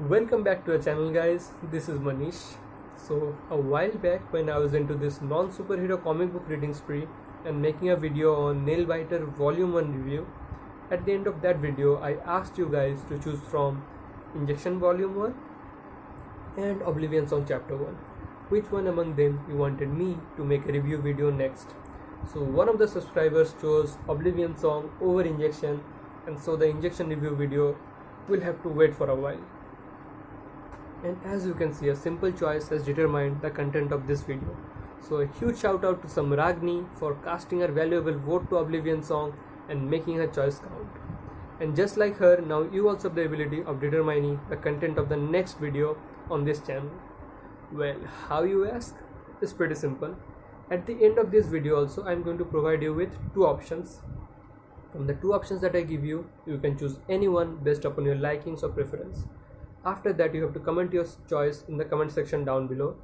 Welcome back to our channel, guys. This is Manish. So a while back, when I was into this non-superhero comic book reading spree and making a video on Nailbiter Volume 1 review, at the end of that video I asked you guys to choose from Injection Volume 1 and Oblivion Song Chapter 1. Which one among them you wanted me to make a review video next? So one of the subscribers chose Oblivion Song over Injection, and so the Injection review video will have to wait for a while. And as you can see, a simple choice has determined the content of this video. So a huge shout out to Samragni for casting her valuable vote to Oblivion Song and making her choice count. And just like her, now you also have the ability of determining the content of the next video on this channel. Well, how you ask? It's pretty simple. At the end of this video also, I'm going to provide you with two options. From the two options that I give you, you can choose any one based upon your likings or preference. After that, you have to comment your choice in the comment section down below,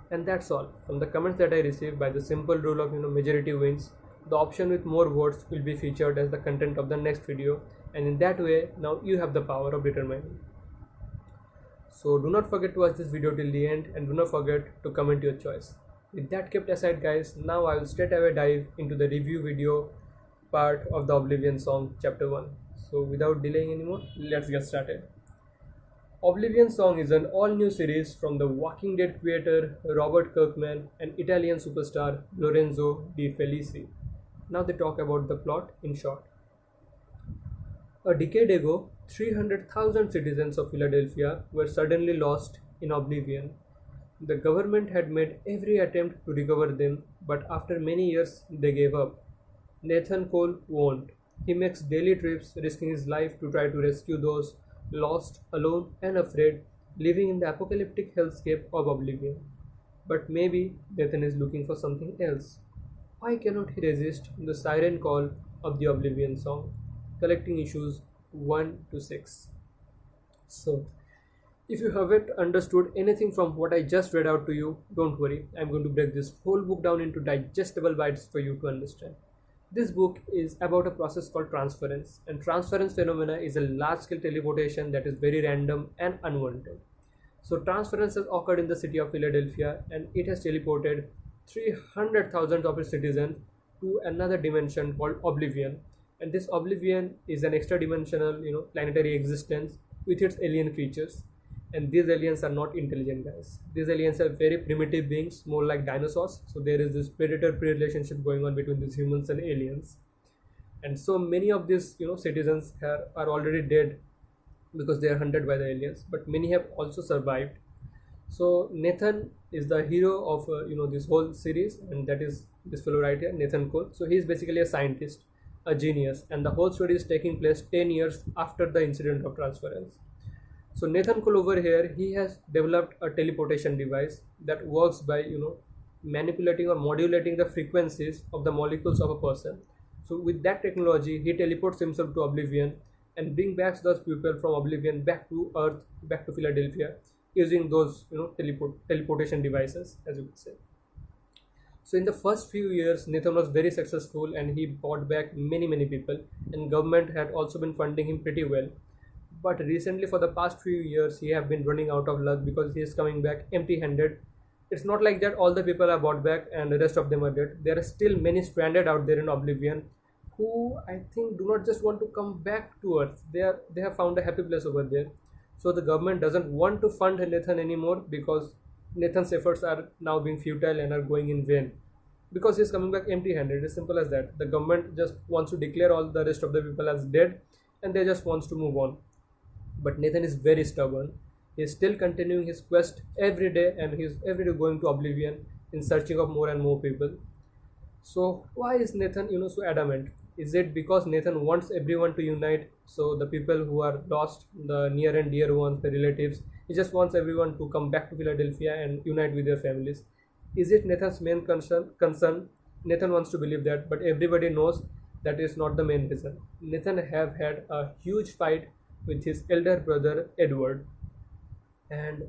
and that's all. From the comments that I received, by the simple rule of majority wins, the option with more votes will be featured as the content of the next video, and in that way now you have the power of determining. So do not forget to watch this video till the end, and do not forget to comment your choice. With that kept aside, guys, now I will straight away dive into the review video part of the Oblivion Song Chapter 1. So without delaying anymore, let's get started. Oblivion Song is an all-new series from the Walking Dead creator Robert Kirkman and Italian superstar Lorenzo De Felici. Now they talk about the plot in short. A decade ago, 300,000 citizens of Philadelphia were suddenly lost in oblivion. The government had made every attempt to recover them, but after many years they gave up. Nathan Cole won't. He makes daily trips, risking his life to try to rescue those lost, alone, and afraid, living in the apocalyptic hellscape of oblivion. But maybe Nathan is looking for something else. Why cannot he resist the siren call of the Oblivion Song? Collecting issues 1 to 6. So, if you haven't understood anything from what I just read out to you, don't worry. I'm going to break this whole book down into digestible bites for you to understand. This book is about a process called transference, and transference phenomena is a large-scale teleportation that is very random and unwanted. So transference has occurred in the city of Philadelphia, and it has teleported 300,000 of its citizens to another dimension called Oblivion. And this Oblivion is an extra-dimensional, planetary existence with its alien creatures. And these aliens are not intelligent, guys. These aliens are very primitive beings, more like dinosaurs. So there is this predator-prey relationship going on between these humans and aliens. And so many of these citizens are already dead because they are hunted by the aliens, but many have also survived. So Nathan is the hero of this whole series, and that is this fellow right here, Nathan Cole. So he is basically a scientist, a genius, and the whole story is taking place 10 years after the incident of transference. So Nathan Cole over here, he has developed a teleportation device that works by manipulating or modulating the frequencies of the molecules of a person. So with that technology, he teleports himself to Oblivion and bring back those people from Oblivion back to Earth, back to Philadelphia, using those teleportation devices, as you could say. So in the first few years, Nathan was very successful and he brought back many people, and government had also been funding him pretty well. But recently, for the past few years, he have been running out of luck because he is coming back empty-handed. It's not like that all the people are brought back and the rest of them are dead. There are still many stranded out there in Oblivion who I think do not just want to come back to Earth. They have found a happy place over there. So the government doesn't want to fund Nathan anymore because Nathan's efforts are now being futile and are going in vain. Because he's coming back empty-handed. It's simple as that. The government just wants to declare all the rest of the people as dead, and they just wants to move on. But Nathan is very stubborn. He is still continuing his quest every day, and he is every day going to Oblivion in searching of more and more people. So why is Nathan so adamant? Is it because Nathan wants everyone to unite? So the people who are lost, the near and dear ones, the relatives, he just wants everyone to come back to Philadelphia and unite with their families. Is it Nathan's main concern? Nathan wants to believe that, but everybody knows that is not the main reason. Nathan have had a huge fight with his elder brother Edward, and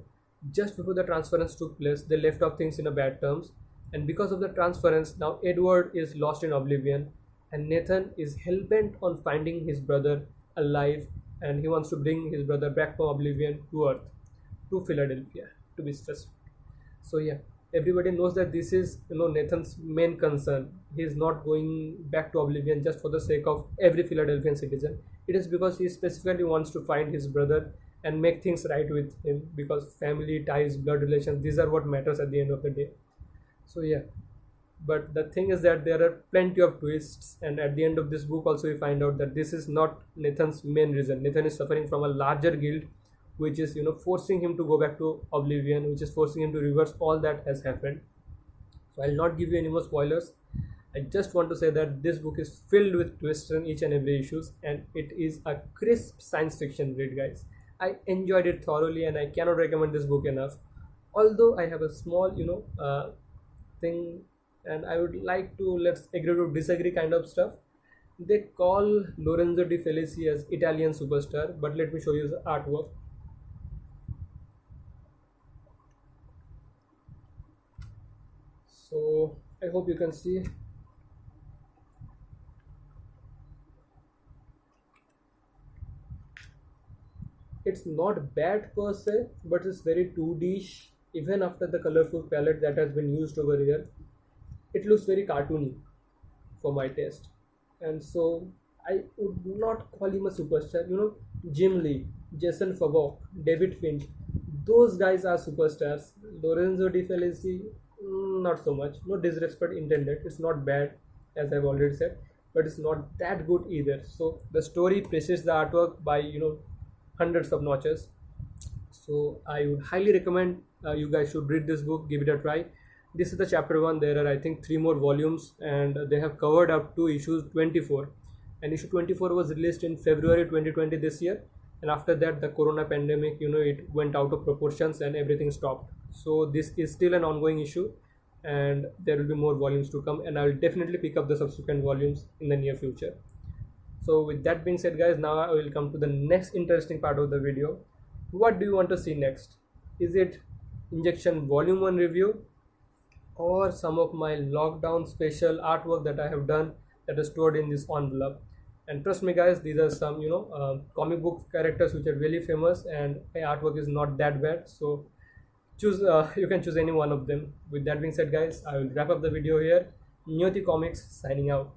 just before the transference took place, they left off things in a bad terms, and because of the transference, now Edward is lost in Oblivion, and Nathan is hell-bent on finding his brother alive, and he wants to bring his brother back from Oblivion to Earth. to Philadelphia, to be specific. So yeah, everybody knows that this is, Nathan's main concern. He is not going back to Oblivion just for the sake of every Philadelphian citizen. It is because he specifically wants to find his brother and make things right with him, because family ties, blood relations, these are what matters at the end of the day. So yeah, but the thing is that there are plenty of twists, and at the end of this book also we find out that this is not Nathan's main reason. Nathan is suffering from a larger guilt, which is, forcing him to go back to Oblivion, which is forcing him to reverse all that has happened. So I'll not give you any more spoilers. I just want to say that this book is filled with twists in each and every issues, and it is a crisp science fiction read, guys. I enjoyed it thoroughly, and I cannot recommend this book enough. Although I have a small, thing, and I would like to, let's agree to disagree kind of stuff. They call Lorenzo Di Felici as Italian superstar, but let me show you the artwork. So I hope you can see. It's not bad per se, but it's very 2D-ish. Even after the colorful palette that has been used over here, it looks very cartoony for my taste. And so I would not call him a superstar. Jim Lee, Jason Fabok, David Finch, those guys are superstars. Lorenzo Di Felici, not so much. No disrespect intended. It's not bad, as I've already said, but it's not that good either. So the story precedes the artwork by, hundreds of notches. So I would highly recommend, you guys should read this book, give it a try. This is the chapter 1. There are, I think, 3 more volumes, and they have covered up to issues 24. And issue 24 was released in February 2020 this year, and after that the corona pandemic, it went out of proportions and everything stopped. So this is still an ongoing issue, and there will be more volumes to come, and I will definitely pick up the subsequent volumes in the near future. So with that being said, guys, now I will come to the next interesting part of the video. What do you want to see next? Is it Injection Volume 1 review, or some of my lockdown special artwork that I have done that is stored in this envelope? And trust me, guys, these are some, comic book characters which are really famous, and my artwork is not that bad. So choose, you can choose any one of them. With that being said, guys, I will wrap up the video here. Niyoti Comics signing out.